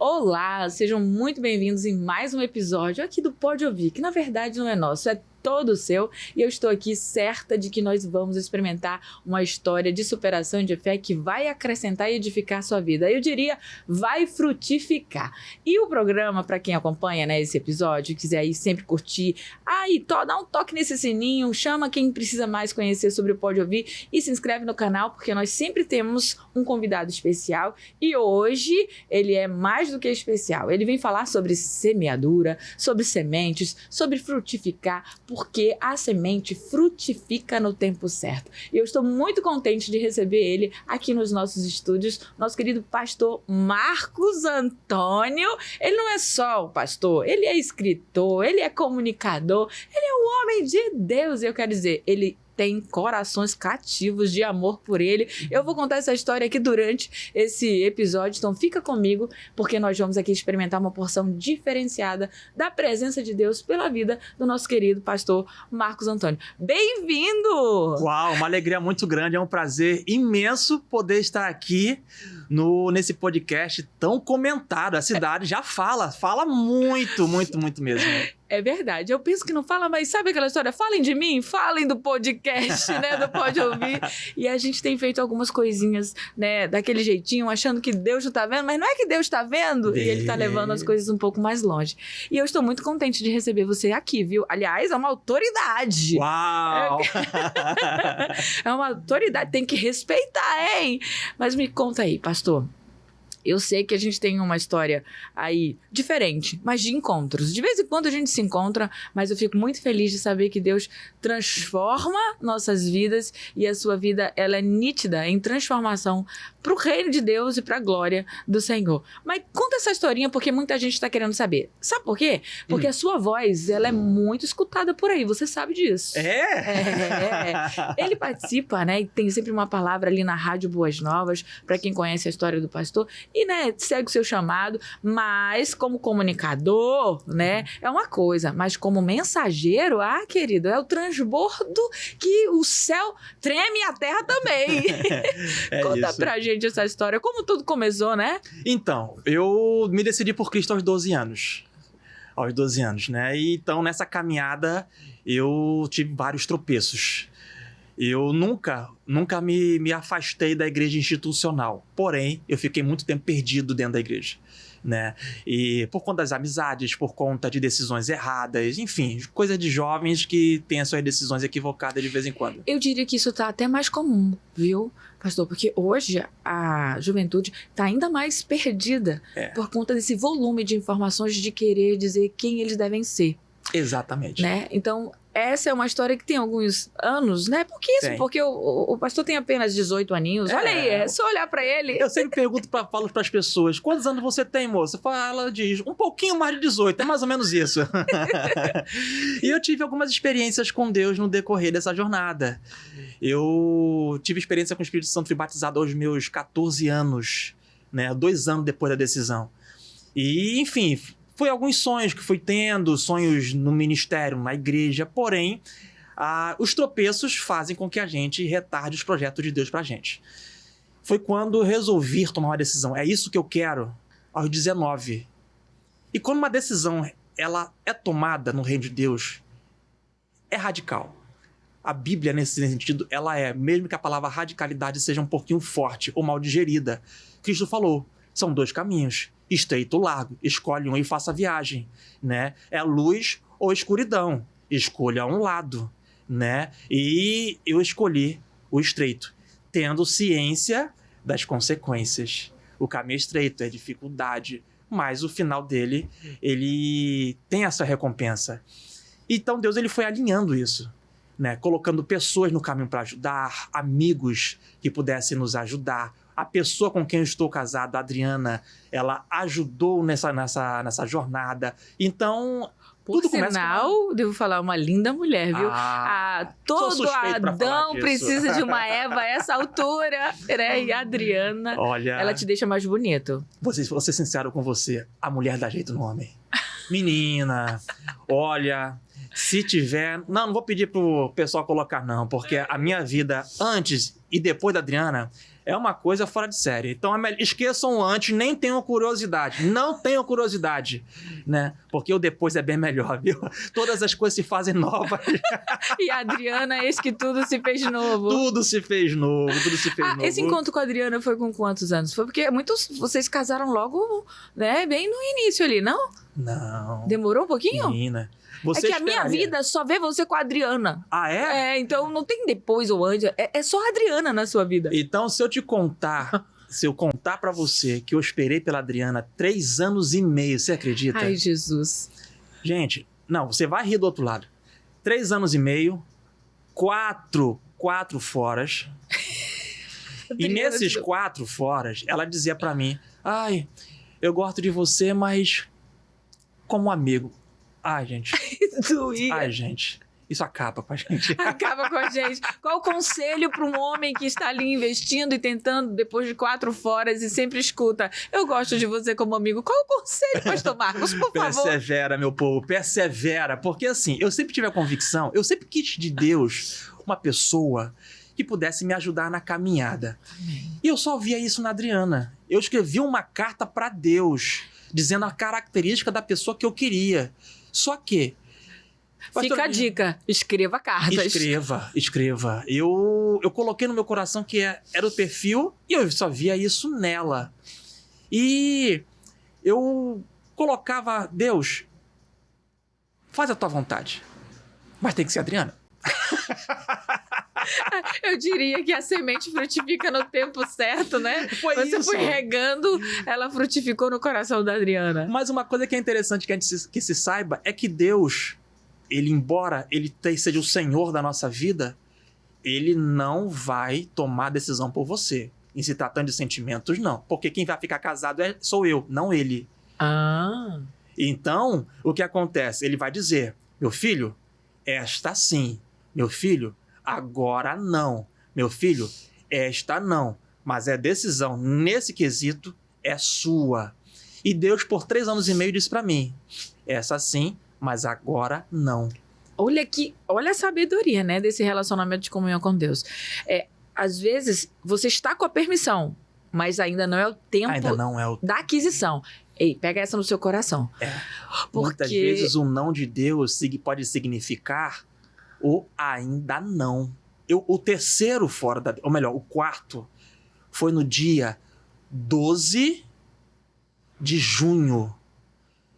Olá, sejam muito bem-vindos em mais um episódio aqui do Pode Ouvir, que na verdade não é nosso, é todo seu, e eu estou aqui certa de que nós vamos experimentar uma história de superação e de fé que vai acrescentar e edificar a sua vida. Eu diria, vai frutificar. E o programa, para quem acompanha, né, esse episódio, quiser aí sempre curtir, dá um toque nesse sininho, chama quem precisa mais conhecer sobre o Pode Ouvir e se inscreve no canal, porque nós sempre temos um convidado especial e hoje ele é mais do que especial. Ele vem falar sobre semeadura, sobre sementes, sobre frutificar, porque a semente frutifica no tempo certo. E eu estou muito contente de receber ele aqui nos nossos estúdios, nosso querido pastor Marcos Antônio. Ele não é só o pastor, ele é escritor, ele é comunicador, ele é um homem de Deus. E eu quero dizer, ele tem corações cativos de amor por ele. Eu vou contar essa história aqui durante esse episódio, então fica comigo, porque nós vamos aqui experimentar uma porção diferenciada da presença de Deus pela vida do nosso querido pastor Marcos Antônio. Bem-vindo! Uau, uma alegria muito grande, é um prazer imenso poder estar aqui nesse podcast tão comentado. A cidade já fala muito mesmo. É verdade, eu penso que não fala, mas sabe aquela história? Falem de mim, falem do podcast, né, do Pode Ouvir. E a gente tem feito algumas coisinhas, né, daquele jeitinho, achando que Deus não tá vendo, mas não é que Deus tá vendo, e ele tá levando as coisas um pouco mais longe. E eu estou muito contente de receber você aqui, viu? Aliás, é uma autoridade. Uau! É uma autoridade, tem que respeitar, hein? Mas me conta aí, pastor. Eu sei que a gente tem uma história aí diferente, mas de encontros. De vez em quando a gente se encontra, mas eu fico muito feliz de saber que Deus transforma nossas vidas e a sua vida, ela é nítida em transformação para o reino de Deus e para a glória do Senhor. Mas conta essa historinha porque muita gente está querendo saber. Sabe por quê? Porque a sua voz, ela é muito escutada por aí, você sabe disso. Ele participa, né, e tem sempre uma palavra ali na Rádio Boas Novas, para quem conhece a história do pastor, e, né, segue o seu chamado, mas como comunicador, né, é uma coisa, mas como mensageiro, querido, é o transbordo que o céu treme e a terra também. Conta isso pra gente essa história, como tudo começou, né? Então, eu me decidi por Cristo aos 12 anos. Aos 12 anos, né? E então, nessa caminhada, eu tive vários tropeços. Eu nunca me afastei da igreja institucional. Porém, eu fiquei muito tempo perdido dentro da igreja, né? E por conta das amizades, por conta de decisões erradas, enfim, coisa de jovens que têm as suas decisões equivocadas de vez em quando. Eu diria que isso tá até mais comum, viu, pastor? Porque hoje a juventude tá ainda mais perdida por conta desse volume de informações de querer dizer quem eles devem ser. Exatamente. Né? Então, essa é uma história que tem alguns anos, né? Porque o pastor tem apenas 18 aninhos. Olha aí, é só olhar pra ele. Eu sempre falo pras pessoas, quantos anos você tem, moça? Ela diz, um pouquinho mais de 18, é mais ou menos isso. E eu tive algumas experiências com Deus no decorrer dessa jornada. Eu tive experiência com o Espírito Santo, fui batizado aos meus 14 anos, né? 2 anos depois da decisão. E, enfim, foi alguns sonhos que fui tendo, sonhos no ministério, na igreja, porém, os tropeços fazem com que a gente retarde os projetos de Deus pra gente. Foi quando eu resolvi tomar uma decisão, é isso que eu quero, aos 19. E quando uma decisão ela é tomada no reino de Deus, é radical. A Bíblia, nesse sentido, ela mesmo que a palavra radicalidade seja um pouquinho forte ou mal digerida, Cristo falou, são 2 caminhos. Estreito ou largo, escolhe um e faça a viagem, né? É luz ou escuridão, escolha um lado, né? E eu escolhi o estreito, tendo ciência das consequências. O caminho é estreito, é dificuldade, mas o final dele, ele tem essa recompensa. Então Deus ele foi alinhando isso, né? Colocando pessoas no caminho para ajudar, amigos que pudessem nos ajudar. A pessoa com quem eu estou casado, a Adriana, ela ajudou nessa jornada. Então, por tudo começa sinal, devo falar, uma linda mulher, viu? Todo Adão precisa de uma Eva a essa altura, né? E a Adriana, ela te deixa mais bonito. Vou ser sincero com você, a mulher dá jeito no homem. Menina, olha, Se tiver... Não vou pedir pro pessoal colocar, não. Porque a minha vida antes e depois da Adriana é uma coisa fora de série. Então, esqueçam o antes, nem tenham curiosidade. Não tenham curiosidade, né? Porque o depois é bem melhor, viu? Todas as coisas se fazem novas. E a Adriana, eis que tudo se fez novo. Tudo se fez novo, tudo se fez novo. Esse encontro com a Adriana foi com quantos anos? Foi porque vocês casaram logo, né? Bem no início ali, não? Não. Demorou um pouquinho? Menina. É que a minha vida só vê você com a Adriana. Ah, é? Então não tem depois ou antes. É só a Adriana na sua vida. Então, se eu te contar, se eu contar pra você que eu esperei pela Adriana 3 anos e meio, você acredita? Ai, Jesus. Gente, não, você vai rir do outro lado. 3 anos e meio, 4 foras. E nesses 4 foras, ela dizia pra mim, ai, eu gosto de você, mas como amigo. Ai, gente. Doía. Ai, gente. Isso acaba com a gente. Acaba com a gente. Qual o conselho para um homem que está ali investindo e tentando, depois de 4 foras, e sempre escuta, eu gosto de você como amigo. Qual o conselho, pastor Marcos, por favor? Persevera, meu povo, persevera. Porque assim, eu sempre tive a convicção, eu sempre quis de Deus uma pessoa que pudesse me ajudar na caminhada. Amém. E eu só via isso na Adriana. Eu escrevi uma carta para Deus, dizendo a característica da pessoa que eu queria. Só que... Fica a dica, escreva cartas. Escreva. Eu coloquei no meu coração que era o perfil e eu só via isso nela. E eu colocava, Deus, faz a tua vontade, mas tem que ser Adriana. Eu diria que a semente frutifica no tempo certo, né? Você isso. foi regando, ela frutificou no coração da Adriana. Mas uma coisa que é interessante que se saiba é que Deus, ele, embora ele seja o Senhor da nossa vida, ele não vai tomar decisão por você. Em se tratando de sentimentos, não. Porque quem vai ficar casado sou eu, não ele. Ah. Então, o que acontece? Ele vai dizer, meu filho, esta sim. Meu filho, agora não. Meu filho, esta não. Mas a decisão nesse quesito é sua. E Deus, por 3 anos e meio, disse pra mim, essa sim, mas agora não. Olha a sabedoria, né, desse relacionamento de comunhão com Deus. Às vezes, você está com a permissão, mas ainda não é o tempo da aquisição. Ei, pega essa no seu coração. Muitas vezes o não de Deus pode significar o ainda não. O terceiro ou melhor, o quarto, foi no dia 12 de junho.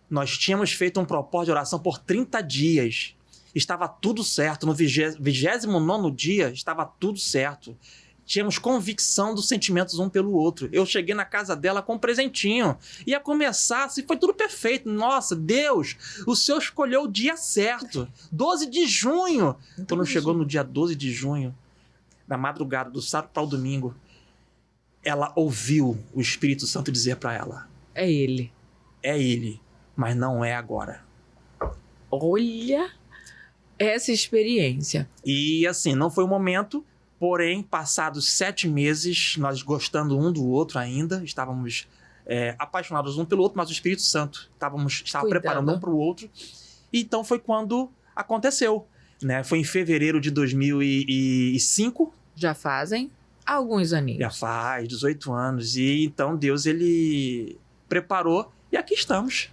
Nós tínhamos feito um propósito de oração por 30 dias. Estava tudo certo. No 29º dia, estava tudo certo. Tínhamos convicção dos sentimentos um pelo outro. Eu cheguei na casa dela com um presentinho. Ia começar, assim, foi tudo perfeito. Nossa, Deus, o Senhor escolheu o dia certo. 12 de junho. Quando chegou no dia 12 de junho, na madrugada, do sábado para o domingo, ela ouviu o Espírito Santo dizer para ela, é ele, mas não é agora. Olha essa experiência. E assim, não foi o momento, porém, passados 7 meses, nós gostando um do outro ainda, estávamos apaixonados um pelo outro, mas o Espírito Santo estava preparando um para o outro. E então foi quando aconteceu, né? Foi em fevereiro de 2005. Já fazem alguns aninhos. Já faz 18 anos. E então Deus, ele preparou e aqui estamos.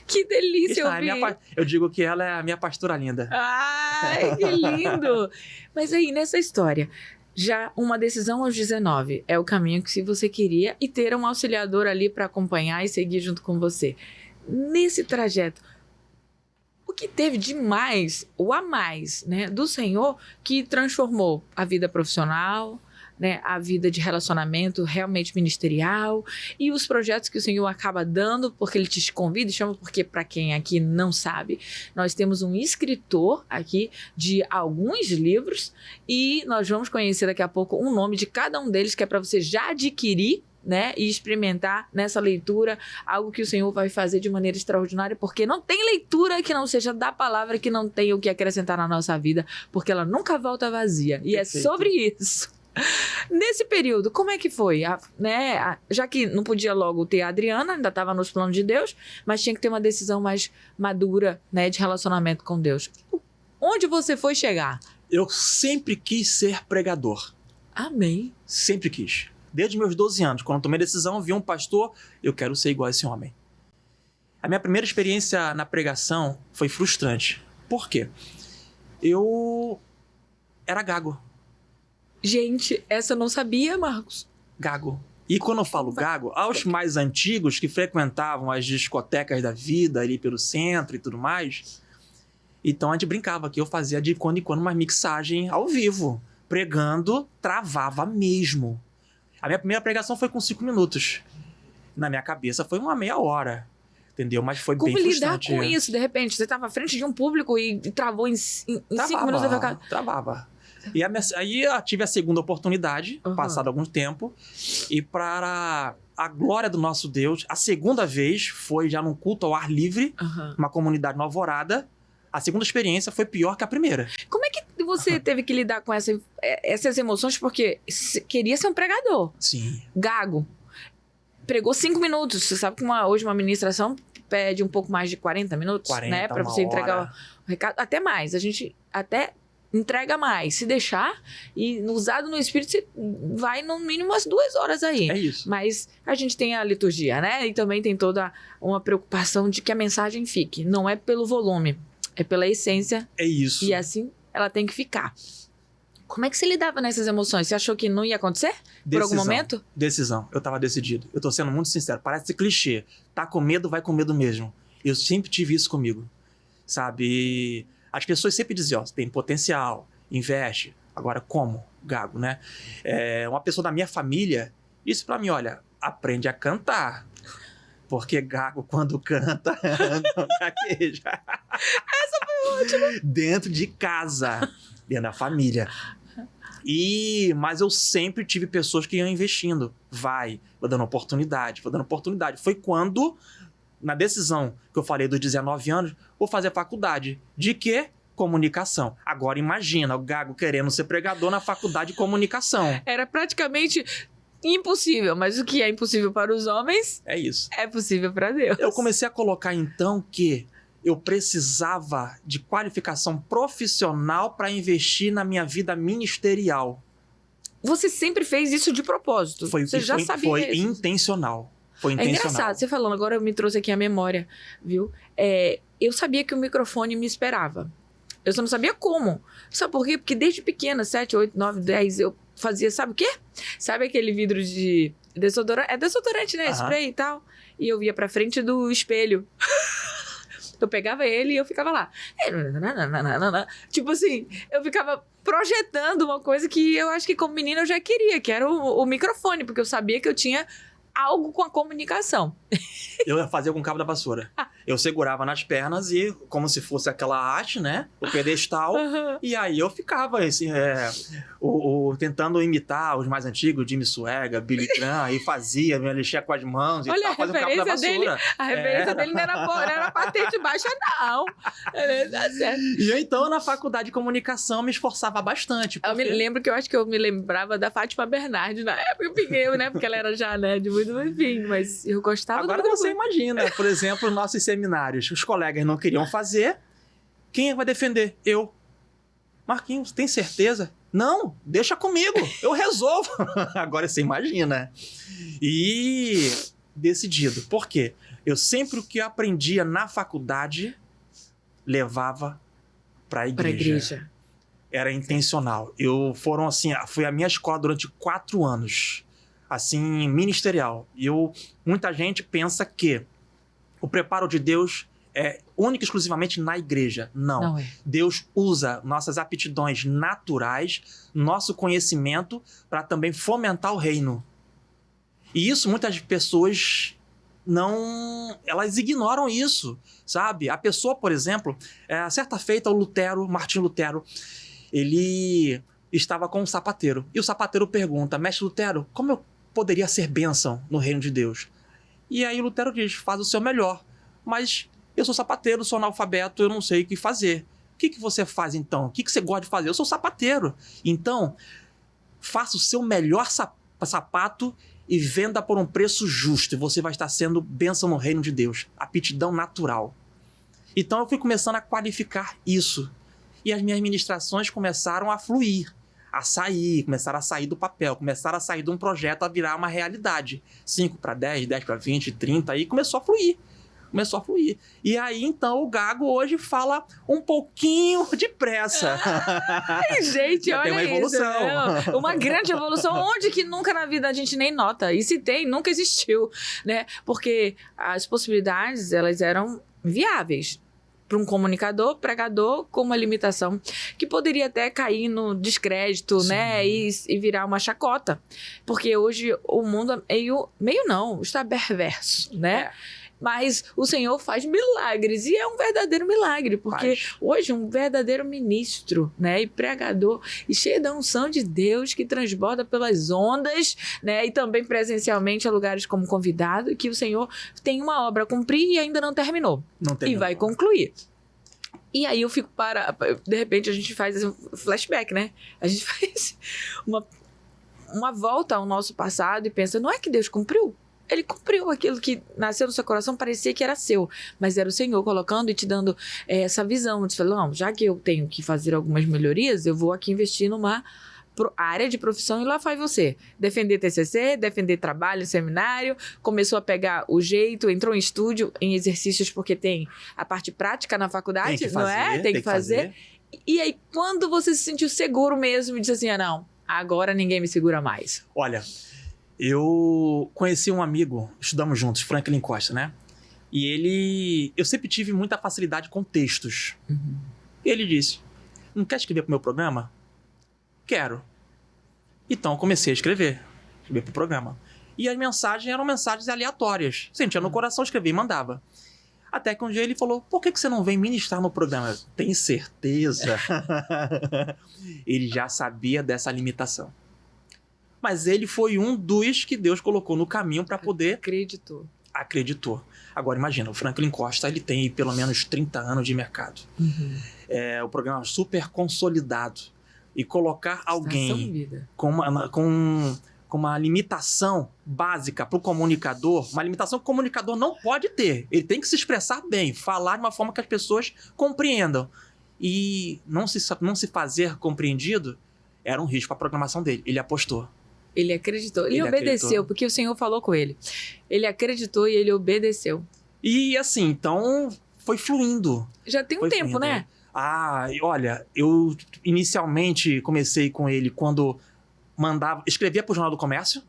Que delícia ouvir. Eu digo que ela é a minha pastora linda. Ai, que lindo! Mas aí, nessa história, já uma decisão aos 19 é o caminho que se você queria e ter um auxiliador ali para acompanhar e seguir junto com você. Nesse trajeto, o que teve de mais, ou a mais, né, do Senhor que transformou a vida profissional, né, a vida de relacionamento realmente ministerial e os projetos que o Senhor acaba dando, porque Ele te convida e chama, porque para quem aqui não sabe, nós temos um escritor aqui de alguns livros e nós vamos conhecer daqui a pouco um nome de cada um deles que é para você já adquirir, né, e experimentar nessa leitura algo que o Senhor vai fazer de maneira extraordinária, porque não tem leitura que não seja da palavra, que não tenha o que acrescentar na nossa vida, porque ela nunca volta vazia. E Perfeito. É sobre isso. Nesse período, como é que foi? Já que não podia logo ter a Adriana, ainda estava nos planos de Deus, mas tinha que ter uma decisão mais madura, né, de relacionamento com Deus. onde você foi chegar? Eu sempre quis ser pregador. Amém. Sempre quis. Desde meus 12 anos, quando eu tomei a decisão, vi um pastor, eu quero ser igual a esse homem. A minha primeira experiência na pregação foi frustrante. Por quê? Eu era gago. Gente, essa eu não sabia, Marcos. Gago. E quando eu falo gago, aos mais antigos que frequentavam as discotecas da vida ali pelo centro e tudo mais, então a gente brincava que eu fazia de quando em quando uma mixagem ao vivo. Pregando, travava mesmo. A minha primeira pregação foi com 5 minutos. Na minha cabeça foi uma meia hora. Entendeu? Mas foi Como bem lidar frustrante. com isso? De repente, você estava à frente de um público e travou em 5 minutos. Travava. E aí eu tive a segunda oportunidade, passado algum tempo, e para a glória do nosso Deus, a segunda vez foi já num culto ao ar livre, uma comunidade no Alvorada. A segunda experiência foi pior que a primeira. Como é que você teve que lidar com essas emoções? Porque queria ser um pregador. Sim. Gago. Pregou 5 minutos. Você sabe que hoje uma ministração pede um pouco mais de 40 minutos, 40, né? Para você entregar o recado. Até mais. A gente até entrega mais. Se deixar e usado no Espírito, você vai no mínimo umas 2 horas aí. É isso. Mas a gente tem a liturgia, né? E também tem toda uma preocupação de que a mensagem fique. Não é pelo volume, é pela essência. É isso. E assim ela tem que ficar. Como é que você lidava nessas emoções? Você achou que não ia acontecer? Por algum momento? Decisão. Eu tava decidido. Eu tô sendo muito sincero. Parece clichê. Tá com medo, vai com medo mesmo. Eu sempre tive isso comigo. Sabe? E as pessoas sempre diziam, ó, você tem potencial, investe. Agora, como? Gago, né? Uma pessoa da minha família disse pra mim, olha, aprende a cantar. Porque gago, quando canta, não gagueja. Essa foi ótima. Dentro de casa, dentro da família. Mas eu sempre tive pessoas que iam investindo. Vou dando oportunidade, vou dando oportunidade. Foi quando, na decisão que eu falei dos 19 anos, vou fazer faculdade. De quê? Comunicação. Agora imagina, o gago querendo ser pregador na faculdade de comunicação. Era praticamente impossível, mas o que é impossível para os homens é isso. É possível para Deus. Eu comecei a colocar então que eu precisava de qualificação profissional para investir na minha vida ministerial. Você sempre fez isso de propósito? Você já sabia Foi isso? intencional. Foi É intencional. engraçado, você falando, agora me trouxe aqui a memória, viu? Eu sabia que o microfone me esperava. Eu só não sabia como. Sabe por quê? Porque desde pequena, 7, 8, 9, 10, eu fazia, sabe o quê? Sabe aquele vidro de desodorante? É desodorante, né? Spray e tal. E eu ia pra frente do espelho. Eu pegava ele e eu ficava lá. Tipo assim, eu ficava projetando uma coisa que eu acho que como menina eu já queria, que era o microfone, porque eu sabia que eu tinha algo com a comunicação. Eu ia fazer com o cabo da vassoura. Eu segurava nas pernas e, como se fosse aquela haste, né? O pedestal. E aí eu ficava assim, tentando imitar os mais antigos, Jimmy Swaggart, Billy Graham, e fazia, me mexia com as mãos e olha, tal, fazia o cabo da vassoura. A referência dele não era patente baixa, não. Tá certo. E então, na faculdade de comunicação, me esforçava bastante. Eu me lembro que eu me lembrava da Fátima Bernardes na época, né? Porque ela era já, né, de muito, enfim, mas eu gostava. Agora você imagina, por exemplo, nossos seminários, os colegas não queriam fazer, quem vai defender? Eu. Marquinhos, tem certeza? Não, deixa comigo, eu resolvo. Agora você imagina. E decidido. Por quê? Eu sempre o que eu aprendia na faculdade levava para a igreja. Era intencional. Foi a minha escola durante 4 anos. Assim, ministerial. E muita gente pensa que o preparo de Deus é único e exclusivamente na igreja. Não é. Deus usa nossas aptidões naturais, nosso conhecimento, para também fomentar o reino. E isso muitas pessoas elas ignoram isso, sabe? A pessoa, por exemplo, certa feita, Martinho Lutero, ele estava com um sapateiro. E o sapateiro pergunta, mestre Lutero, como eu poderia ser bênção no reino de Deus? E aí Lutero diz, faz o seu melhor. Mas eu sou sapateiro, sou analfabeto, eu não sei o que fazer. O que você faz então? O que você gosta de fazer? Eu sou sapateiro. Então, faça o seu melhor sapato e venda por um preço justo. E você vai estar sendo bênção no reino de Deus. Aptidão natural. Então eu fui começando a qualificar isso. E as minhas ministrações começaram a fluir, a sair, começaram a sair do papel, começaram a sair de um projeto a virar uma realidade. 5 para 10, 10 para 20, 30, aí começou a fluir. Começou a fluir. E aí, então, o Gago hoje fala um pouquinho depressa. Ai, gente, Já olha tem uma evolução. isso. Uma grande evolução, onde que nunca na vida a gente nem nota. E se tem, nunca existiu, né? Porque as possibilidades, elas eram viáveis para um comunicador, pregador, com uma limitação que poderia até cair no descrédito, Sim. né? E virar uma chacota. Porque hoje o mundo é meio não, está perverso, né? Mas o Senhor faz milagres, e é um verdadeiro milagre, porque hoje um verdadeiro ministro, né, e pregador, e cheio da unção de Deus, que transborda pelas ondas, né, e também presencialmente a lugares como convidado, que o Senhor tem uma obra a cumprir e ainda não terminou. Não tem E vai concluir. E aí eu fico de repente a gente faz um flashback, né? A gente faz uma volta ao nosso passado e pensa, não é que Deus cumpriu? Ele cumpriu aquilo que nasceu no seu coração, parecia que era seu, mas era o Senhor colocando e te dando essa visão. Você falou, não, já que eu tenho que fazer algumas melhorias, eu vou aqui investir numa área de profissão, e lá faz você. Defender TCC, defender trabalho, seminário, começou a pegar o jeito, entrou em estúdio, em exercícios, porque tem a parte prática na faculdade, tem que fazer, não é? Tem que fazer. E aí, quando você se sentiu seguro mesmo, disse assim, não, agora ninguém me segura mais. Olha, eu conheci um amigo, estudamos juntos, Franklin Costa, né? E eu sempre tive muita facilidade com textos. Uhum. E ele disse, não quer escrever pro meu programa? Quero. Então eu comecei a escrever pro programa. E as mensagens eram mensagens aleatórias. Sentia no coração, escrevia e mandava. Até que um dia ele falou, por que você não vem ministrar no programa? Tem certeza? Ele já sabia dessa limitação. Mas ele foi um dos que Deus colocou no caminho para poder... Acreditou. Agora imagina, o Franklin Costa, ele tem pelo menos 30 anos de mercado. Uhum. O programa é super consolidado. E colocar alguém com uma limitação básica para o comunicador, uma limitação que o comunicador não pode ter. Ele tem que se expressar bem, falar de uma forma que as pessoas compreendam. E não se fazer compreendido era um risco para a programação dele. Ele apostou. Ele acreditou. Ele obedeceu, porque o Senhor falou com ele. Ele acreditou e ele obedeceu. E assim, então foi fluindo. Já tem um tempo, né? Olha, eu inicialmente comecei com ele quando escrevia para o Jornal do Comércio.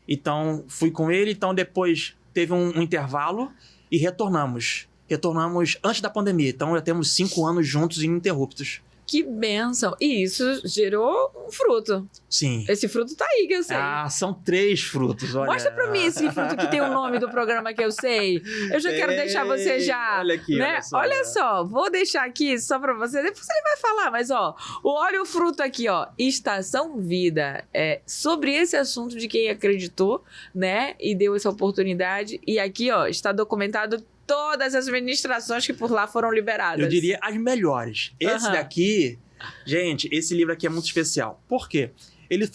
Então, fui com ele. Então, depois teve um intervalo e retornamos. Retornamos antes da pandemia. Então, já temos 5 anos juntos ininterruptos. Que bênção! E isso gerou um fruto. Sim. Esse fruto tá aí, que eu sei. São 3 frutos, olha. Mostra pra mim esse fruto que tem o nome do programa que eu sei. Eu já quero deixar você já... Olha aqui, né? Olha só, vou deixar aqui só pra você. Depois ele vai falar, mas ó, olha o fruto aqui, ó. Estação Vida. É sobre esse assunto de quem acreditou, né? E deu essa oportunidade. E aqui, ó, está documentado todas as ministrações que por lá foram liberadas. Eu diria as melhores. Esse daqui, gente, esse livro aqui é muito especial. Por quê? Ele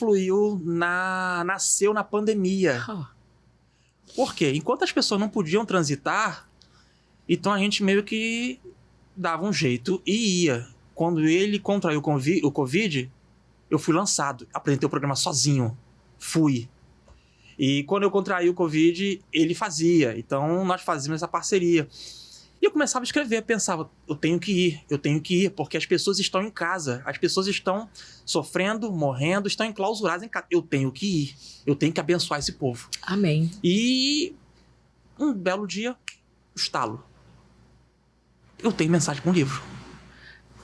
nasceu na pandemia. Por quê? Enquanto as pessoas não podiam transitar, então a gente meio que dava um jeito e ia. Quando ele contraiu o Covid, eu fui lançado. Apresentei o programa sozinho. Fui. E quando eu contraí o Covid, ele fazia. Então, nós fazíamos essa parceria. E eu começava a escrever, pensava, eu tenho que ir, porque as pessoas estão em casa. As pessoas estão sofrendo, morrendo, estão enclausuradas em casa. Eu tenho que ir. Eu tenho que abençoar esse povo. Amém. E um belo dia, estalo. Eu tenho mensagem com o livro.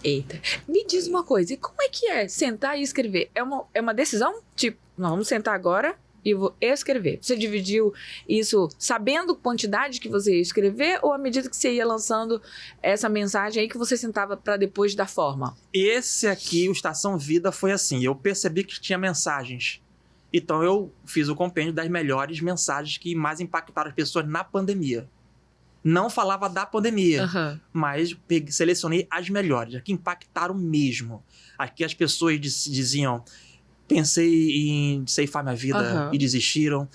Eita. Me diz uma coisa, e como é que é sentar e escrever? É uma decisão? Tipo, nós vamos sentar agora e vou escrever. Você dividiu isso sabendo a quantidade que você ia escrever, ou à medida que você ia lançando essa mensagem aí que você sentava para depois dar forma? Esse aqui, o Estação Vida, foi assim. Eu percebi que tinha mensagens. Então eu fiz o compêndio das melhores mensagens que mais impactaram as pessoas na pandemia. Não falava da pandemia, mas selecionei as melhores, as que impactaram mesmo. As que as pessoas diziam... Pensei em ceifar minha vida e desistiram.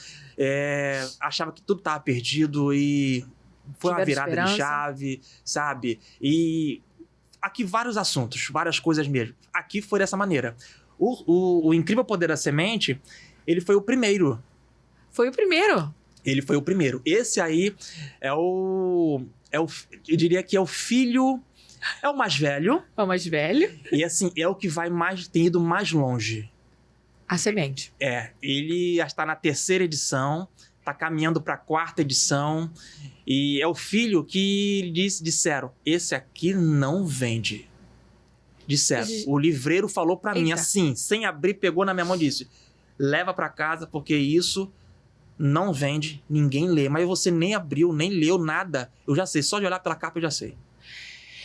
Achava que tudo estava perdido e foi uma virada de chave, sabe? E aqui vários assuntos, várias coisas mesmo. Aqui foi dessa maneira. O Incrível Poder da Semente, ele foi o primeiro. Foi o primeiro. Ele foi o primeiro. Esse aí eu diria que é o filho, é o mais velho. É o mais velho. E assim, é o que tem ido mais longe. A Semente. Ele está na 3ª edição, está caminhando para a 4ª edição. E é o filho que disseram, esse aqui não vende. Disseram. O livreiro falou para mim assim, sem abrir, pegou na minha mão e disse, leva para casa porque isso não vende, ninguém lê. Mas você nem abriu, nem leu nada. Eu já sei, só de olhar pela capa eu já sei.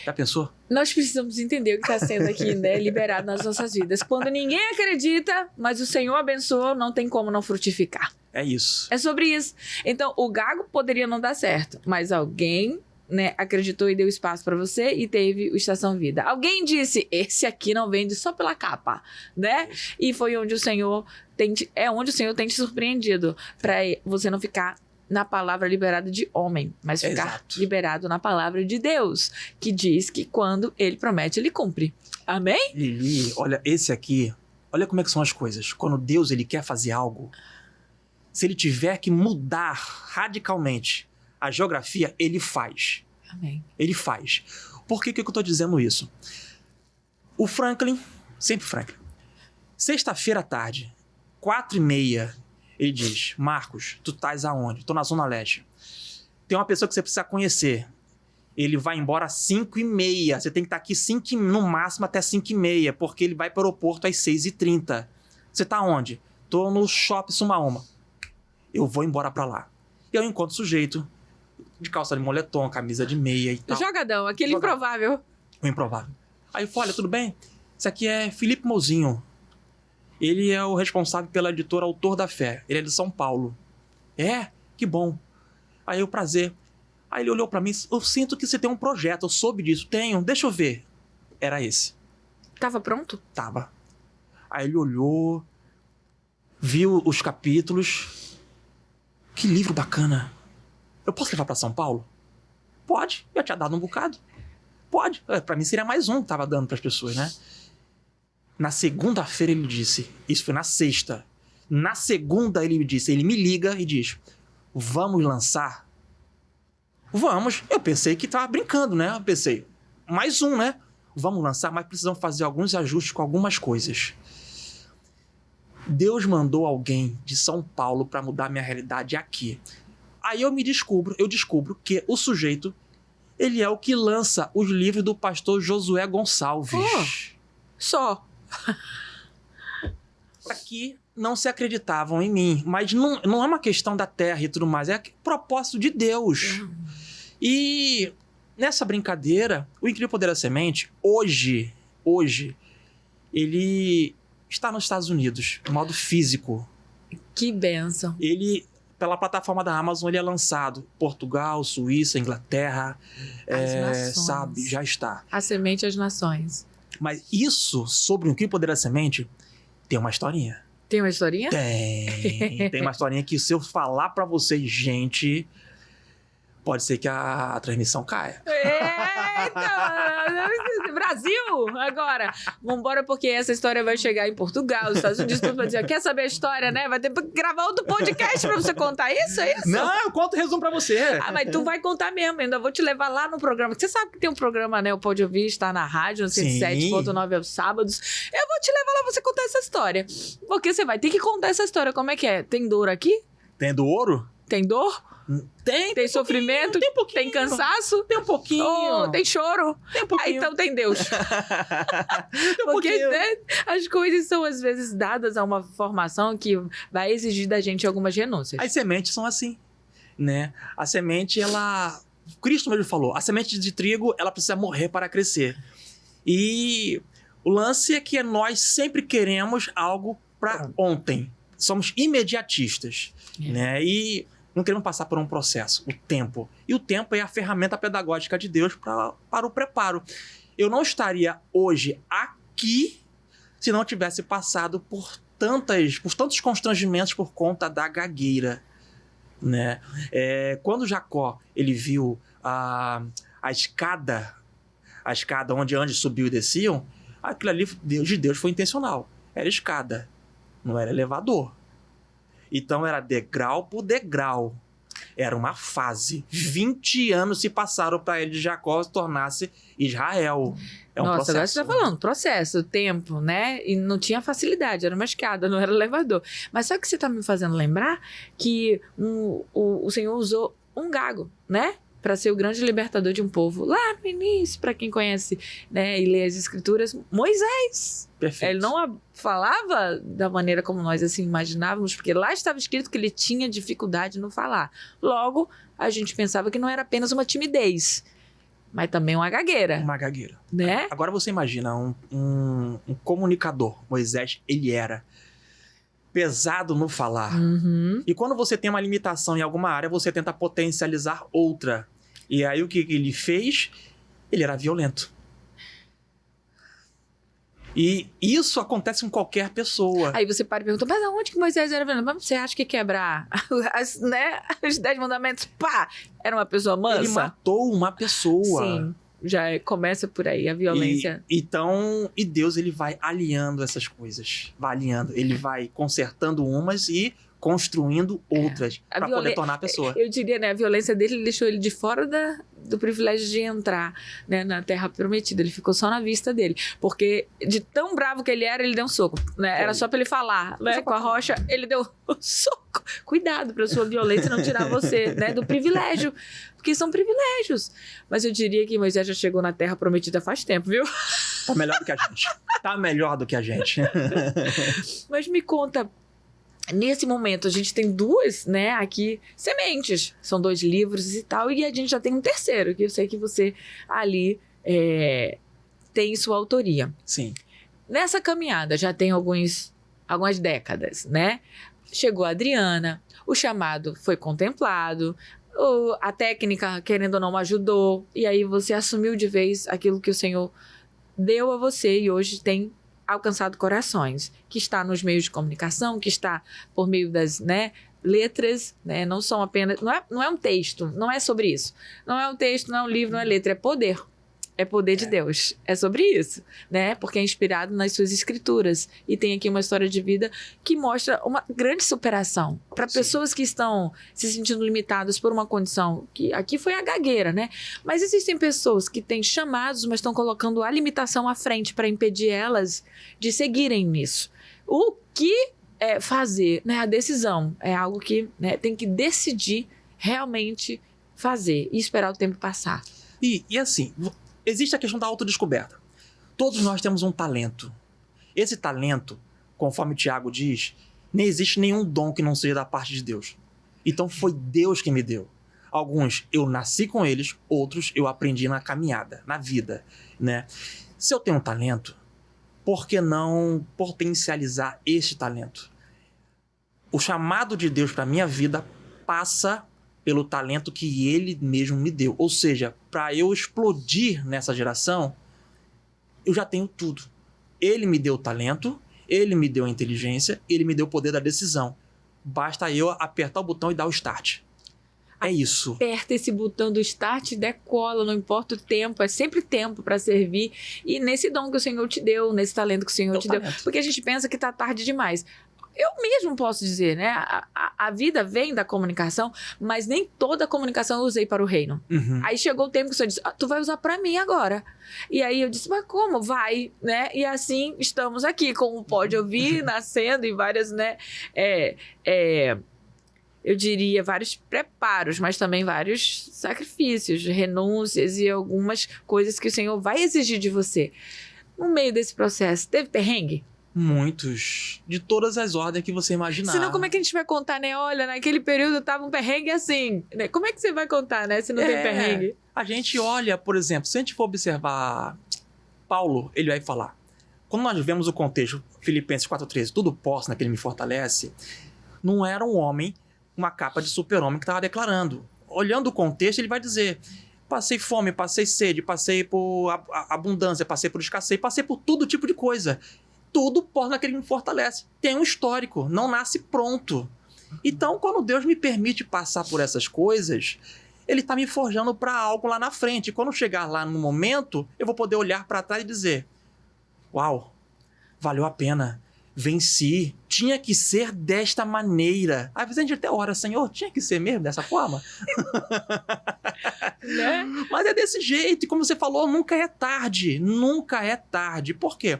Já pensou? Nós precisamos entender o que está sendo aqui, né, liberado nas nossas vidas. Quando ninguém acredita, mas o Senhor abençoou, não tem como não frutificar. É isso. É sobre isso. Então, o gago poderia não dar certo, mas alguém, né, acreditou e deu espaço para você e teve o Estação Vida. Alguém disse, esse aqui não vende só pela capa, né? E foi onde o Senhor tem te surpreendido, para você não ficar na palavra liberada de homem, mas ficar liberado na palavra de Deus, que diz que quando ele promete, ele cumpre. Amém? Lili, olha, esse aqui, olha como é que são as coisas. Quando Deus, ele quer fazer algo, se ele tiver que mudar radicalmente a geografia, ele faz. Amém. Ele faz. Por que eu tô dizendo isso? O Franklin, sempre Franklin, sexta-feira à tarde, 4h30, ele diz, Marcos, tu estás aonde? Tô na Zona Leste. Tem uma pessoa que você precisa conhecer. Ele vai embora às 5h30. Você tem que estar aqui no máximo até 5h30, porque ele vai para o aeroporto às 6h30. Você tá onde? Tô no Shopping Sumaoma. Eu vou embora pra lá. E eu encontro o sujeito de calça de moletom, camisa de meia e tal. Jogadão, aquele improvável. O improvável. Aí eu falo, olha, tudo bem? Esse aqui é Felipe Mozinho. Ele é o responsável pela editora Autor da Fé. Ele é de São Paulo. Que bom. Aí o prazer. Aí ele olhou pra mim, eu sinto que você tem um projeto, eu soube disso. Tenho, deixa eu ver. Era esse. Tava pronto? Tava. Aí ele olhou, viu os capítulos. Que livro bacana. Eu posso levar pra São Paulo? Pode. Eu tinha dado um bocado. Pode. Pra mim seria mais um que tava dando pras pessoas, né? Na segunda-feira ele disse, isso foi na sexta. Na segunda ele disse, ele me liga e diz, vamos lançar? Vamos. Eu pensei que tava brincando, né? Eu pensei, mais um, né? Vamos lançar, mas precisamos fazer alguns ajustes com algumas coisas. Deus mandou alguém de São Paulo para mudar minha realidade aqui. Aí eu descubro que o sujeito, ele é o que lança os livros do pastor Josué Gonçalves. Só. Aqui não se acreditavam em mim, mas não é uma questão da terra e tudo mais, é propósito de Deus. E nessa brincadeira, o Incrível Poder da Semente, hoje, ele está nos Estados Unidos, de modo físico. Que bênção. Ele, pela plataforma da Amazon, ele é lançado. Portugal, Suíça, Inglaterra, sabe, já está. A Semente às Nações. Mas isso, sobre o Incrível Poder da Semente, tem uma historinha. Tem uma historinha? Tem uma historinha que se eu falar pra vocês, gente, pode ser que a transmissão caia. Eita! Brasil! Agora! Vambora, porque essa história vai chegar em Portugal, nos Estados Unidos, tudo vai dizer, quer saber a história, né? Vai ter que gravar outro podcast pra você contar isso, é isso? Não, eu conto o resumo pra você. Mas tu vai contar mesmo, ainda vou te levar lá no programa. Você sabe que tem um programa, né? O Pode Ouvir, está na rádio, no 107.9 aos sábados. Eu vou te levar lá pra você contar essa história. Porque você vai ter que contar essa história. Como é que é? Tem dor aqui? Tem do ouro? Tem dor? Tem sofrimento? Tem pouquinho. Tem cansaço? Tem um pouquinho. Tem choro? Tem um pouquinho. Então tem Deus. Tem um Porque pouquinho. né, as coisas são às vezes dadas a uma formação que vai exigir da gente algumas renúncias. As sementes são assim, né? A semente, ela... Cristo mesmo falou, a semente de trigo, ela precisa morrer para crescer. E o lance é que nós sempre queremos algo para ontem. Somos imediatistas, né? E não queremos passar por um processo, o tempo. E o tempo é a ferramenta pedagógica de Deus para o preparo. Eu não estaria hoje aqui se não tivesse passado por tantos constrangimentos por conta da gagueira, né? Quando Jacó ele viu a escada a escada onde anjos subiam e desciam, aquilo ali de Deus foi intencional. Era escada, não era elevador. Então era degrau por degrau. Era uma fase. 20 anos se passaram para ele de Jacó se tornasse Israel. É um Nossa, processo. agora você tá falando, processo, tempo, né? E não tinha facilidade, era uma escada, não era elevador. Mas só que você tá me fazendo lembrar que o Senhor usou um gago, né? Para ser o grande libertador de um povo. Lá no início, para quem conhece, né, e lê as escrituras, Moisés. Perfeito. Ele não falava da maneira como nós assim imaginávamos, porque lá estava escrito que ele tinha dificuldade no falar. Logo, a gente pensava que não era apenas uma timidez, mas também uma gagueira. Uma gagueira. Né? Agora você imagina um comunicador. Moisés, ele era pesado no falar. Uhum. E quando você tem uma limitação em alguma área, você tenta potencializar outra. E aí o que ele fez? Ele era violento. E isso acontece com qualquer pessoa. Aí você para e pergunta, mas aonde que Moisés era violento? Mas você acha que quebrar os 10 mandamentos, pá, era uma pessoa mansa? Ele matou uma pessoa. Sim, já começa por aí, a violência. E Deus, ele vai alinhando essas coisas. Vai alinhando. Ele vai consertando umas e construindo outras para poder tornar a pessoa. Eu diria, né, a violência dele deixou ele de fora do privilégio de entrar, né, na Terra Prometida. Ele ficou só na vista dele. Porque de tão bravo que ele era, ele deu um soco. Né? Era só para ele falar. Né? Com a rocha, ele deu um soco. Cuidado para sua violência não tirar você, né, do privilégio. Porque são privilégios. Mas eu diria que Moisés já chegou na Terra Prometida faz tempo, viu? Tá melhor do que a gente. Tá melhor do que a gente. Mas me conta, nesse momento, a gente tem duas, né, aqui, sementes. São 2 livros e tal, e a gente já tem um terceiro, que eu sei que você ali tem sua autoria. Sim. Nessa caminhada, já tem algumas décadas, né? Chegou a Adriana, o chamado foi contemplado, a técnica, querendo ou não, ajudou, e aí você assumiu de vez aquilo que o Senhor deu a você e hoje tem alcançado corações, que está nos meios de comunicação, que está por meio das, né, letras, né, não são apenas, não é um texto, não é sobre isso, não é um texto, não é um livro, não é letra, é poder. É poder de Deus. É sobre isso, né? Porque é inspirado nas suas escrituras. E tem aqui uma história de vida que mostra uma grande superação para pessoas que estão se sentindo limitadas por uma condição que aqui foi a gagueira, né? Mas existem pessoas que têm chamados, mas estão colocando a limitação à frente para impedir elas de seguirem nisso. O que fazer, né? A decisão é algo que, né, tem que decidir realmente fazer e esperar o tempo passar. E assim, existe a questão da autodescoberta. Todos nós temos um talento. Esse talento, conforme o Tiago diz, nem existe nenhum dom que não seja da parte de Deus. Então foi Deus que me deu. Alguns eu nasci com eles, outros eu aprendi na caminhada, na vida, né? Se eu tenho um talento, por que não potencializar este talento? O chamado de Deus para minha vida passa pelo talento que ele mesmo me deu. Ou seja, para eu explodir nessa geração, eu já tenho tudo. Ele me deu o talento, ele me deu a inteligência, ele me deu o poder da decisão. Basta eu apertar o botão e dar o start. É isso. Aperta esse botão do start e decola, não importa o tempo, é sempre tempo para servir. E nesse dom que o Senhor te deu, nesse talento que o Senhor te deu, porque a gente pensa que tá tarde demais. Eu mesmo posso dizer, né? A vida vem da comunicação, mas nem toda a comunicação eu usei para o reino. Uhum. Aí chegou o tempo que o Senhor disse, tu vai usar para mim agora. E aí eu disse, mas como? Vai, né? E assim estamos aqui, com o Pode Ouvir, nascendo em várias, né? Eu diria vários preparos, mas também vários sacrifícios, renúncias e algumas coisas que o Senhor vai exigir de você. No meio desse processo, teve perrengue? Muitos. De todas as ordens que você imaginar. Senão, como é que a gente vai contar, né? Olha, naquele período tava um perrengue assim. Né? Como é que você vai contar, né? Se não tem perrengue? A gente olha, por exemplo, se a gente for observar Paulo, ele vai falar. Quando nós vemos o contexto, Filipenses 4,13, tudo posso naquele me fortalece, não era um homem, uma capa de super-homem que estava declarando. Olhando o contexto, ele vai dizer... Passei fome, passei sede, passei por abundância, passei por escassez, passei por todo tipo de coisa. Tudo posso naquele que me fortalece. Tem um histórico, não nasce pronto. Então, quando Deus me permite passar por essas coisas, ele está me forjando para algo lá na frente. E quando chegar lá no momento, eu vou poder olhar para trás e dizer: uau, valeu a pena, venci, tinha que ser desta maneira. Às vezes a gente até ora: Senhor, tinha que ser mesmo dessa forma? Né? Mas é desse jeito, e como você falou, nunca é tarde, nunca é tarde. Por quê?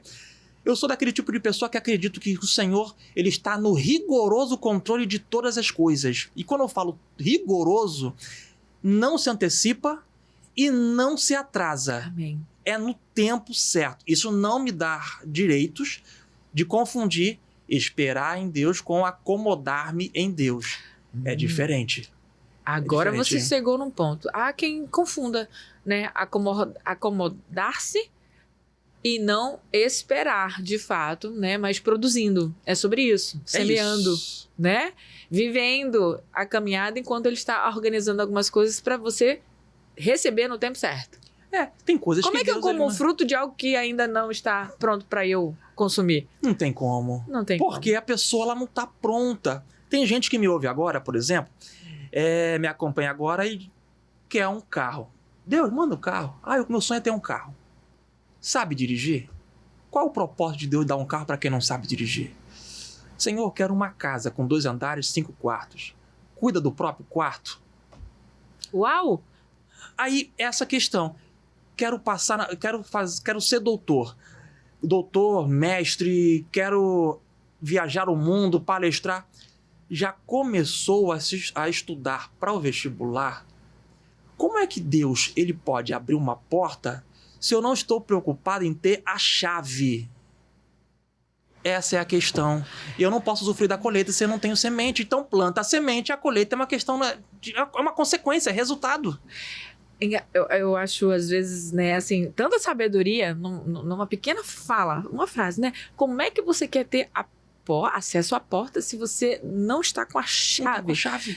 Eu sou daquele tipo de pessoa que acredito que o Senhor, ele está no rigoroso controle de todas as coisas. E quando eu falo rigoroso, não se antecipa e não se atrasa. Amém. É no tempo certo. Isso não me dá direitos de confundir esperar em Deus com acomodar-me em Deus. É diferente. Agora diferente. você chegou num ponto. Há quem confunda, né? Acomodar-se e não esperar, de fato, né? Mas produzindo. É sobre isso. Semeando, né? Vivendo a caminhada enquanto ele está organizando algumas coisas para você receber no tempo certo. Tem coisas Como que é que Deus, eu como ele fruto de algo que ainda não está pronto para eu consumir? não tem como. Não tem Porque a pessoa ela não está pronta. Tem gente que me ouve agora, por exemplo, me acompanha agora e quer um carro. Deus, manda um carro. O meu sonho é ter um carro. Sabe dirigir? Qual o propósito de Deus dar um carro para quem não sabe dirigir? Senhor, eu quero uma casa com 2 andares, 5 quartos. Cuida do próprio quarto. Uau! Aí, essa questão. Quero ser doutor. Doutor, mestre, quero viajar o mundo, palestrar. Já começou a estudar para o vestibular? Como é que Deus ele pode abrir uma porta se eu não estou preocupado em ter a chave? Essa é a questão. Eu não posso usufruir da colheita se eu não tenho semente. Então planta a semente, a colheita é uma questão, é uma consequência, é resultado. Eu acho, às vezes, né, assim, tanta sabedoria numa pequena fala, uma frase, né? Como é que você quer ter acesso à porta se você não está com a chave?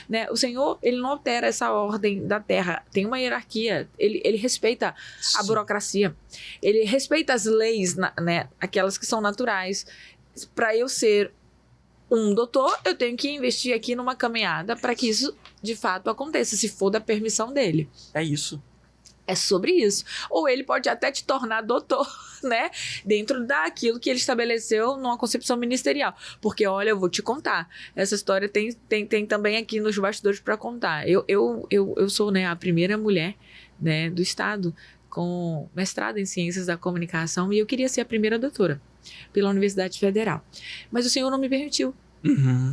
Né? O Senhor, ele não altera essa ordem da terra. Tem uma hierarquia. Ele respeita a burocracia. Ele respeita as leis, né, aquelas que são naturais. Para eu ser um doutor, eu tenho que investir aqui numa caminhada para que isso, de fato, aconteça, se for da permissão dele. É isso. É sobre isso. Ou ele pode até te tornar doutor, né? Dentro daquilo que ele estabeleceu numa concepção ministerial. Porque, olha, eu vou te contar. Essa história tem também aqui nos bastidores para contar. Eu sou, né, a primeira mulher, né, do estado com mestrado em Ciências da Comunicação e eu queria ser a primeira doutora pela Universidade Federal. Mas o Senhor não me permitiu.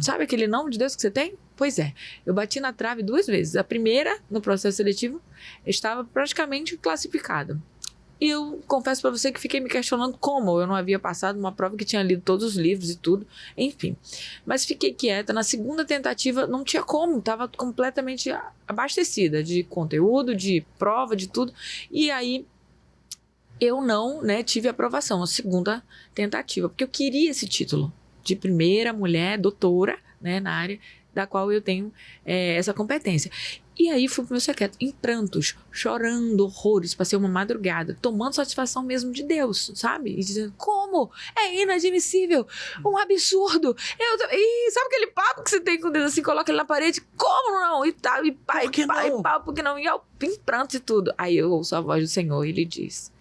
Sabe aquele não de Deus que você tem? Pois é, eu bati na trave 2 vezes. A primeira, no processo seletivo, estava praticamente classificada. E eu confesso para você que fiquei me questionando como eu não havia passado uma prova que tinha lido todos os livros e tudo. Enfim, mas fiquei quieta. Na segunda tentativa, não tinha como. Estava completamente abastecida de conteúdo, de prova, de tudo. E aí, eu não, né, tive aprovação. A segunda tentativa, porque eu queria esse título de primeira mulher doutora, né, na área da qual eu tenho essa competência. E aí fui pro meu secreto, em prantos, chorando horrores, passei uma madrugada, tomando satisfação mesmo de Deus, sabe? E dizendo, como? É inadmissível, um absurdo. E sabe aquele papo que você tem com Deus assim, coloca ele na parede, como não? E tal, e pá, Por que não? E pá, porque não? E eu em prantos e tudo. Aí eu ouço a voz do Senhor e ele diz,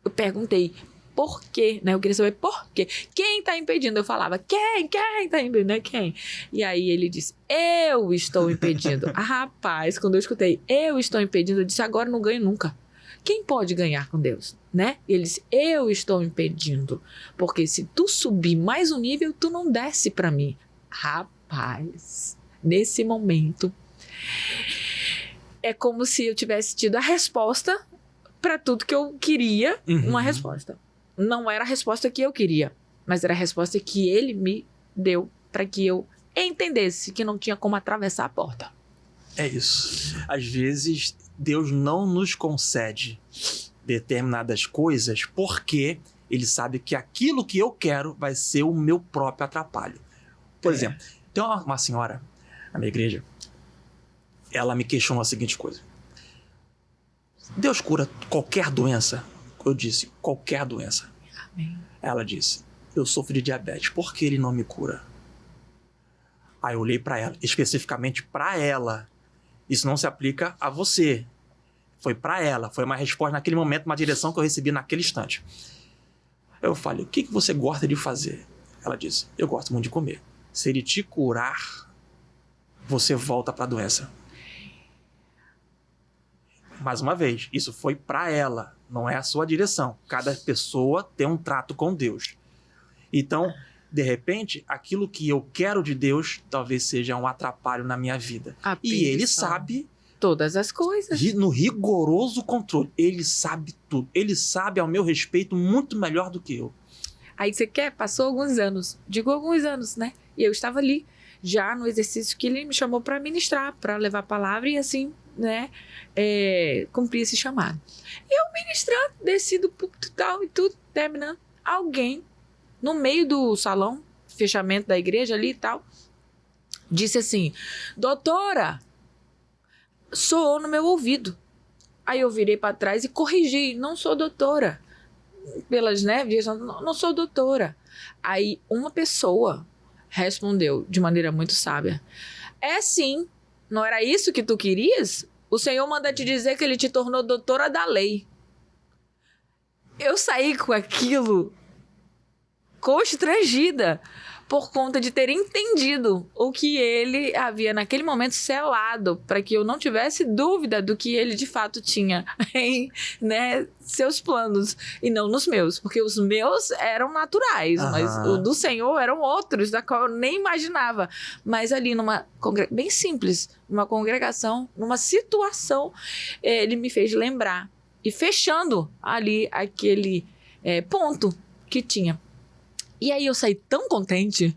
eu perguntei, por quê? Né? Eu queria saber por quê. Quem está impedindo? Eu falava, quem está impedindo? Né? Quem? E aí ele disse, eu estou impedindo. Rapaz, quando eu escutei, eu estou impedindo, eu disse, agora não ganho nunca. Quem pode ganhar com Deus? Né? E ele disse, eu estou impedindo. Porque se tu subir mais um nível, tu não desce para mim. Rapaz, nesse momento, é como se eu tivesse tido a resposta para tudo que eu queria, uma resposta. Não era a resposta que eu queria, mas era a resposta que ele me deu para que eu entendesse que não tinha como atravessar a porta. É isso. Às vezes, Deus não nos concede determinadas coisas porque ele sabe que aquilo que eu quero vai ser o meu próprio atrapalho. Por exemplo, tem uma senhora na minha igreja, ela me questionou a seguinte coisa. Deus cura qualquer doença? Eu disse, qualquer doença. Amém. Ela disse, eu sofro de diabetes, por que ele não me cura? Aí eu olhei para ela, especificamente para ela, Isso não se aplica a você. Foi para ela, foi uma resposta naquele momento, uma direção que eu recebi naquele instante. Eu falei, o que você gosta de fazer? Ela disse, eu gosto muito de comer. Se ele te curar, você volta para a doença. Mais uma vez, isso foi para ela, não é a sua direção. Cada pessoa tem um trato com Deus. Então, de repente, aquilo que eu quero de Deus talvez seja um atrapalho na minha vida. E ele sabe todas as coisas. No rigoroso controle. Ele sabe tudo. Ele sabe ao meu respeito muito melhor do que eu. Aí você quer? Passou alguns anos. Digo alguns anos, né? E eu estava ali, já no exercício que ele me chamou para ministrar, para levar a palavra e assim, né? Cumprir esse chamado. E eu ministrando, desci do púlpito e tal, e tudo, terminando. Alguém, no meio do salão, fechamento da igreja ali e tal, disse assim, doutora, soou no meu ouvido. Aí eu virei para trás e corrigi, não sou doutora. Pelas, né, não sou doutora. Aí uma pessoa respondeu de maneira muito sábia, é sim, não era isso que tu querias? O Senhor manda te dizer que ele te tornou doutora da lei. Eu saí com aquilo constrangida por conta de ter entendido o que ele havia naquele momento selado para que eu não tivesse dúvida do que ele de fato tinha em, né, seus planos e não nos meus, porque os meus eram naturais, mas o do Senhor eram outros, da qual eu nem imaginava. Mas ali bem simples, numa congregação, numa situação, ele me fez lembrar e fechando ali aquele ponto que tinha. E aí eu saí tão contente,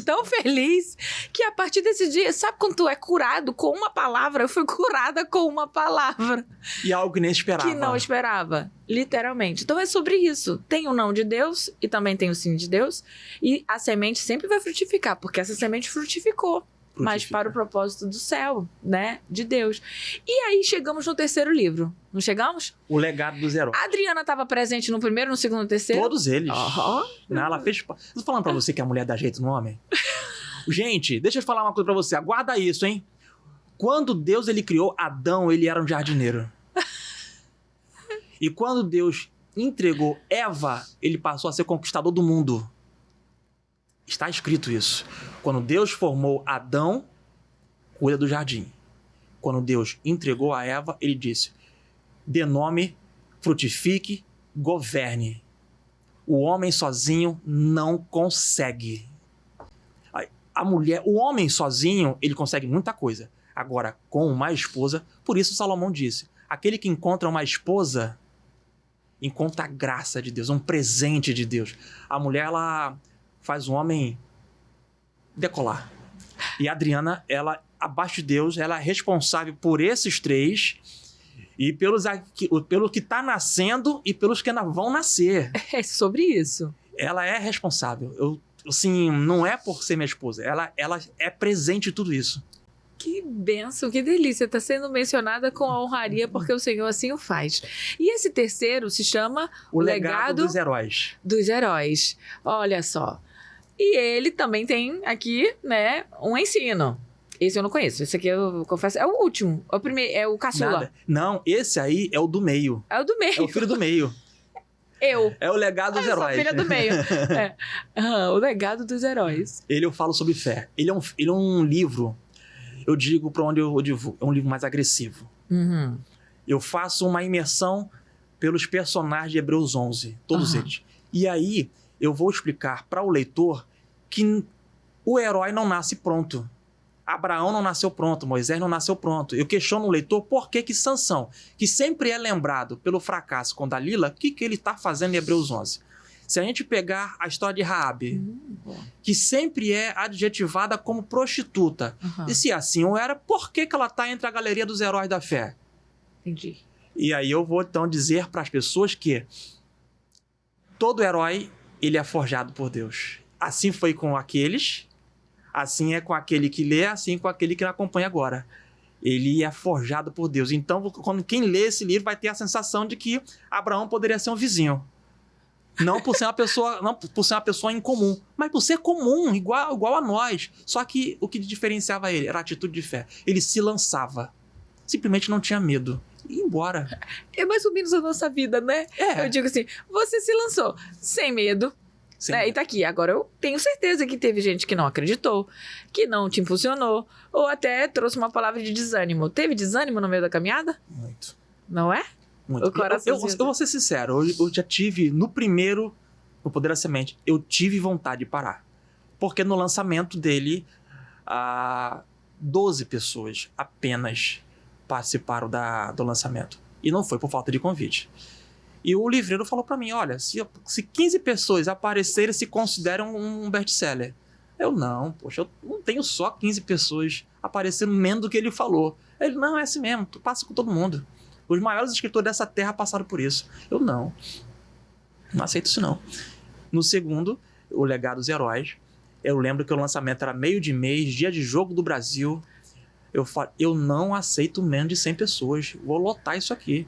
tão feliz, que a partir desse dia, sabe quando tu é curado com uma palavra? Eu fui curada com uma palavra. E algo que nem esperava. Que não esperava, literalmente. Então é sobre isso. Tem o não de Deus e também tem o sim de Deus. E a semente sempre vai frutificar, porque essa semente frutificou. Mas para o propósito do céu, né? De Deus. E aí chegamos no terceiro livro. Não chegamos? O Legado dos Heróis. A Adriana estava presente no primeiro, no segundo, no terceiro? Todos eles. Não, ela fez... Eu tô falando pra você que a mulher dá jeito no homem. Gente, deixa eu falar uma coisa pra você. Aguarda isso, hein? Quando Deus ele criou Adão, ele era um jardineiro. E quando Deus entregou Eva, ele passou a ser conquistador do mundo. Está escrito isso. Quando Deus formou Adão, cuida do jardim. Quando Deus entregou a Eva, ele disse, dê nome, frutifique, governe. O homem sozinho não consegue. A mulher, o homem sozinho, ele consegue muita coisa. Agora, com uma esposa, por isso Salomão disse, aquele que encontra uma esposa, encontra a graça de Deus, um presente de Deus. A mulher, ela faz o homem decolar. E a Adriana, ela, abaixo de Deus, ela é responsável por esses três e pelo que está nascendo e pelos que ainda vão nascer. É sobre isso. Ela é responsável. Assim, não é por ser minha esposa. Ela é presente em tudo isso. Que bênção, que delícia. Está sendo mencionada com a honraria porque o Senhor assim o faz. E esse terceiro se chama O Legado dos Heróis. Dos Heróis. Olha só. E ele também tem aqui, né, um ensino. Esse eu não conheço. Esse aqui eu confesso. É o último. É o primeiro. É o caçula. Nada. Não, esse aí é o do meio. É o do meio. É o filho do meio. É o Legado dos Heróis. Eu sou a filha do meio. O Legado dos Heróis. Eu falo sobre fé. Ele é um livro, eu digo para onde eu divulgo, é um livro mais agressivo. Uhum. Eu faço uma imersão pelos personagens de Hebreus 11, todos eles. E aí eu vou explicar para o leitor que o herói não nasce pronto. Abraão não nasceu pronto, Moisés não nasceu pronto. Eu questiono o leitor por que Sansão, que sempre é lembrado pelo fracasso com Dalila, o que ele está fazendo em Hebreus 11? Se a gente pegar a história de Raabe, que sempre é adjetivada como prostituta, e se assim o era, por que ela está entre a galeria dos heróis da fé? Entendi. E aí eu vou então dizer para as pessoas que todo herói, ele é forjado por Deus. Assim foi com aqueles, assim é com aquele que lê, assim com aquele que acompanha agora. Ele é forjado por Deus. Então, quando quem lê esse livro vai ter a sensação de que Abraão poderia ser um vizinho. Não por ser uma pessoa incomum, mas por ser comum, igual a nós. Só que o que diferenciava ele era a atitude de fé. Ele se lançava. Simplesmente não tinha medo. E ia embora. É mais ou menos a nossa vida, né? Eu digo assim, você se lançou sem medo. Né? E tá aqui. Agora eu tenho certeza que teve gente que não acreditou, que não te impulsionou, ou até trouxe uma palavra de desânimo. Teve desânimo no meio da caminhada? Muito. Não é? Muito. Eu vou ser sincero, eu já tive, no Poder da Semente, eu tive vontade de parar. Porque no lançamento dele, 12 pessoas apenas participaram do lançamento. E não foi por falta de convite. E o livreiro falou pra mim, olha, se 15 pessoas aparecerem, se consideram um best-seller. Eu não tenho só 15 pessoas aparecendo menos do que ele falou. Ele, não, é assim mesmo, tu passa com todo mundo. Os maiores escritores dessa terra passaram por isso. Eu não aceito isso não. No segundo, O Legado dos Heróis, eu lembro que o lançamento era meio de mês, dia de jogo do Brasil. Eu falei, eu não aceito menos de 100 pessoas, vou lotar isso aqui.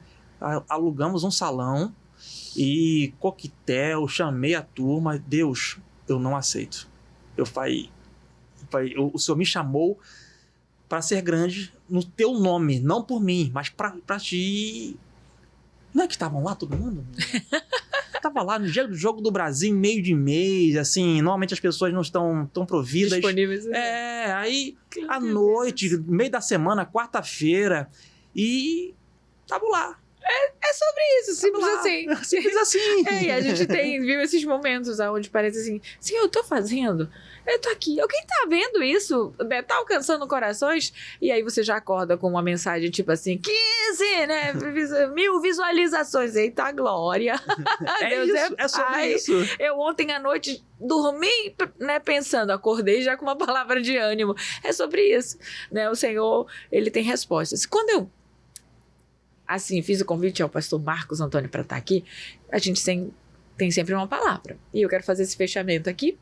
Alugamos um salão e coquetel, chamei a turma. Deus, eu não aceito. Eu falei, o Senhor me chamou para ser grande no teu nome, não por mim, mas para ti. Não é que estavam lá todo mundo? Tava lá no dia do jogo do Brasil, meio de mês, assim, normalmente as pessoas não estão tão providas. Disponíveis. Aí à noite, meio da semana, quarta-feira, e tava lá. É sobre isso, simples assim. Simples assim. E a gente viu esses momentos onde parece assim, sim, eu tô fazendo, eu tô aqui, alguém tá vendo isso, né? Tá alcançando corações, e aí você já acorda com uma mensagem tipo assim, 15, né, 1000 visualizações, eita glória. Deus isso, é sobre isso. Eu ontem à noite dormi, né, pensando, acordei já com uma palavra de ânimo, é sobre isso, né, o Senhor, ele tem respostas. Quando eu fiz o convite ao pastor Marcos Antônio para estar aqui, a gente tem sempre uma palavra. E eu quero fazer esse fechamento aqui.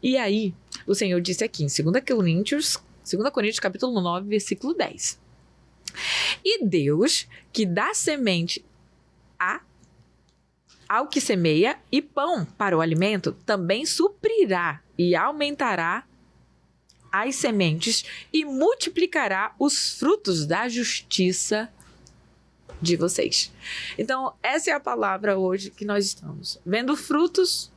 E aí, o Senhor disse aqui em 2 Coríntios capítulo 9, versículo 10. E Deus, que dá semente ao que semeia e pão para o alimento, também suprirá e aumentará as sementes e multiplicará os frutos da justiça de vocês. Então, essa é a palavra hoje que nós estamos vendo frutos.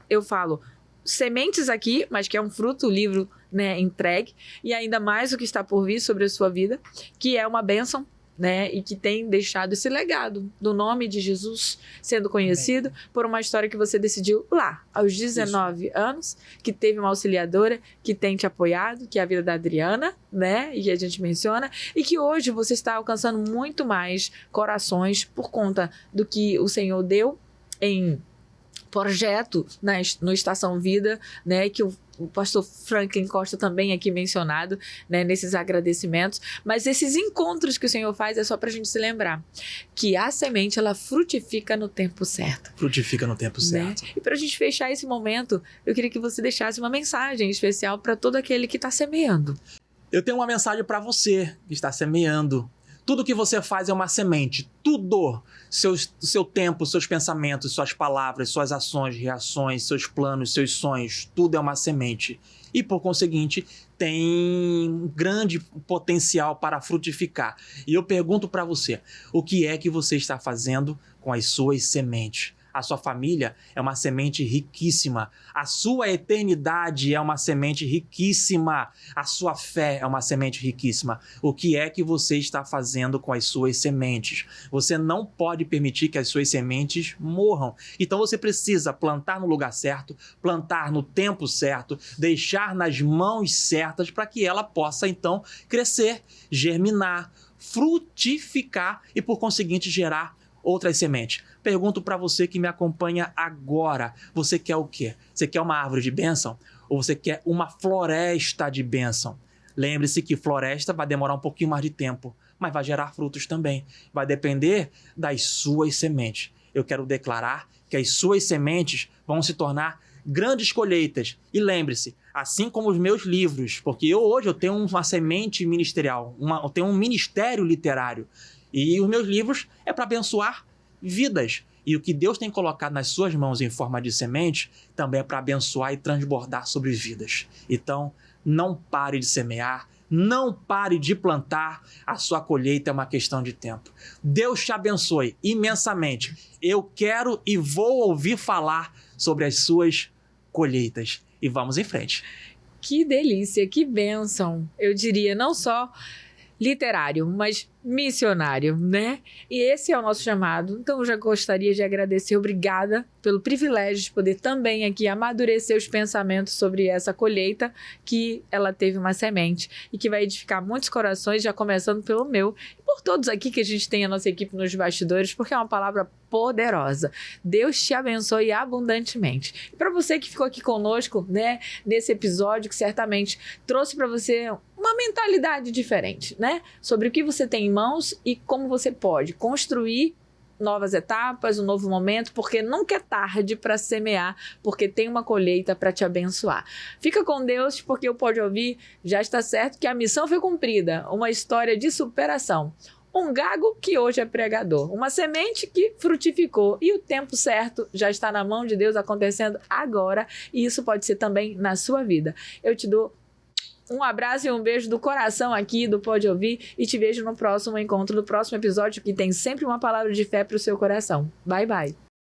Eu falo sementes aqui, mas que é um fruto, o livro, né, entregue, e ainda mais o que está por vir sobre a sua vida, que é uma bênção, né, e que tem deixado esse legado do nome de Jesus sendo conhecido por uma história que você decidiu lá, aos 19 anos, que teve uma auxiliadora que tem te apoiado, que é a vida da Adriana, né, e a gente menciona, e que hoje você está alcançando muito mais corações por conta do que o Senhor deu em projeto no Estação Vida, né, que o pastor Franklin Costa também aqui mencionado, né, nesses agradecimentos, mas esses encontros que o Senhor faz é só pra gente se lembrar que a semente, ela frutifica no tempo certo. Frutifica no tempo certo. Né? E pra gente fechar esse momento, eu queria que você deixasse uma mensagem especial para todo aquele que está semeando. Eu tenho uma mensagem para você que está semeando. Tudo que você faz é uma semente. Tudo. Seu tempo, seus pensamentos, suas palavras, suas ações, reações, seus planos, seus sonhos. Tudo é uma semente. E, por conseguinte, tem um grande potencial para frutificar. E eu pergunto para você, o que é que você está fazendo com as suas sementes? A sua família é uma semente riquíssima. A sua eternidade é uma semente riquíssima. A sua fé é uma semente riquíssima. O que é que você está fazendo com as suas sementes? Você não pode permitir que as suas sementes morram. Então você precisa plantar no lugar certo, plantar no tempo certo, deixar nas mãos certas para que ela possa então crescer, germinar, frutificar e por conseguinte gerar outras sementes. Pergunto para você que me acompanha agora, você quer o quê? Você quer uma árvore de bênção? Ou você quer uma floresta de bênção? Lembre-se que floresta vai demorar um pouquinho mais de tempo, mas vai gerar frutos também. Vai depender das suas sementes. Eu quero declarar que as suas sementes vão se tornar grandes colheitas. E lembre-se, assim como os meus livros, porque hoje eu tenho uma semente ministerial, eu tenho um ministério literário. E os meus livros é para abençoar vidas. E o que Deus tem colocado nas suas mãos em forma de semente também é para abençoar e transbordar sobre vidas. Então, não pare de semear, não pare de plantar, a sua colheita é uma questão de tempo. Deus te abençoe imensamente. Eu quero e vou ouvir falar sobre as suas colheitas. E vamos em frente. Que delícia, que bênção. Eu diria não só literário, mas missionário, né? E esse é o nosso chamado. Então eu já gostaria de agradecer, obrigada pelo privilégio de poder também aqui amadurecer os pensamentos sobre essa colheita, que ela teve uma semente e que vai edificar muitos corações, já começando pelo meu e por todos aqui que a gente tem a nossa equipe nos bastidores, porque é uma palavra poderosa. Deus te abençoe abundantemente. E para você que ficou aqui conosco, né, nesse episódio que certamente trouxe para você uma mentalidade diferente, né, sobre o que você tem em mãos e como você pode construir novas etapas, um novo momento, porque nunca é tarde para semear, porque tem uma colheita para te abençoar. Fica com Deus, porque o Pode Ouvir já está certo que a missão foi cumprida, uma história de superação. Um gago que hoje é pregador, uma semente que frutificou e o tempo certo já está na mão de Deus acontecendo agora e isso pode ser também na sua vida. Eu te dou um abraço e um beijo do coração aqui do Pode Ouvir e te vejo no próximo encontro, no próximo episódio que tem sempre uma palavra de fé para o seu coração. Bye, bye.